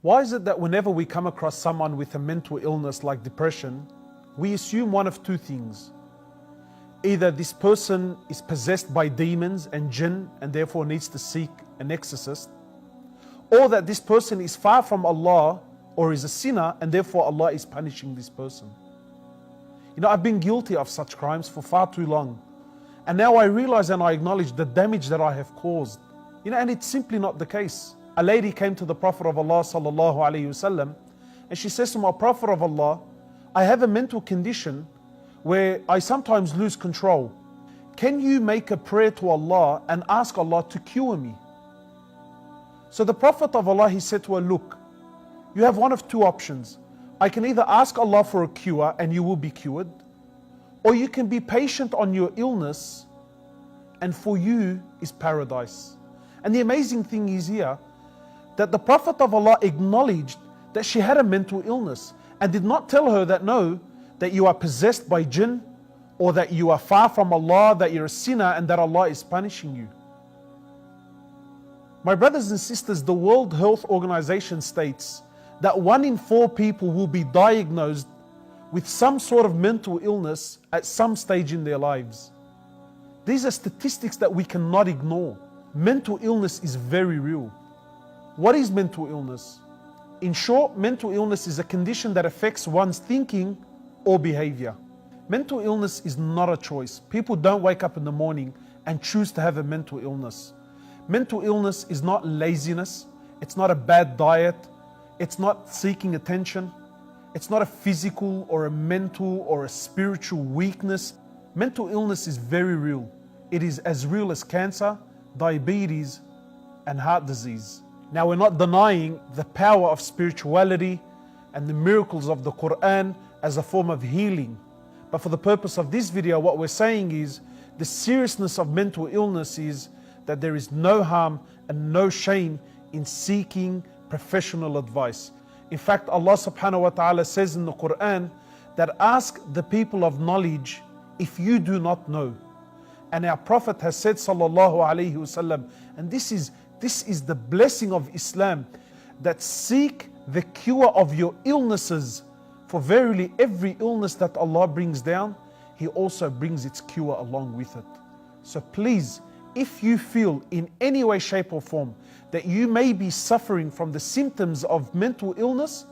Why is it that whenever we come across someone with a mental illness like depression, we assume one of two things? Either this person is possessed by demons and jinn and therefore needs to seek an exorcist, or that this person is far from Allah or is a sinner and therefore Allah is punishing this person. You know, I've been guilty of such crimes for far too long. And now I realize and I acknowledge the damage that I have caused. You know, and it's simply not the case. A lady came to the Prophet of Allah sallallahu alaihi wasallam, and she says to him, Prophet of Allah, I have a mental condition where I sometimes lose control. Can you make a prayer to Allah and ask Allah to cure me? So the Prophet of Allah, he said to her, look, you have one of two options. I can either ask Allah for a cure and you will be cured, or you can be patient on your illness and for you is paradise. And the amazing thing is here that the Prophet of Allah acknowledged that she had a mental illness and did not tell her that no, that you are possessed by jinn or that you are far from Allah, that you're a sinner and that Allah is punishing you. My brothers and sisters, the World Health Organization states that 1 in 4 people will be diagnosed with some sort of mental illness at some stage in their lives. These are statistics that we cannot ignore. Mental illness is very real. What is mental illness? In short, mental illness is a condition that affects one's thinking or behavior. Mental illness is not a choice. People don't wake up in the morning and choose to have a mental illness. Mental illness is not laziness. It's not a bad diet. It's not seeking attention. It's not a physical or a mental or a spiritual weakness. Mental illness is very real. It is as real as cancer, diabetes, and heart disease. Now, we're not denying the power of spirituality and the miracles of the Quran as a form of healing. But for the purpose of this video, what we're saying is the seriousness of mental illness is that there is no harm and no shame in seeking professional advice. In fact, Allah subhanahu wa ta'ala says in the Quran that ask the people of knowledge if you do not know. And our Prophet has said sallallahu alaihi wasallam, and this is the blessing of Islam, that seek the cure of your illnesses, for verily every illness that Allah brings down, He also brings its cure along with it. So please, if you feel in any way, shape or form that you may be suffering from the symptoms of mental illness,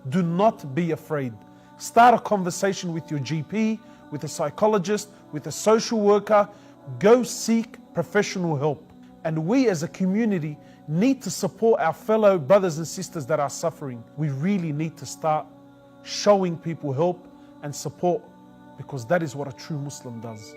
do not be afraid. Start a conversation with your GP, with a psychologist, with a social worker. Go seek professional help. And we as a community need to support our fellow brothers and sisters that are suffering. We really need to start showing people help and support, because that is what a true Muslim does.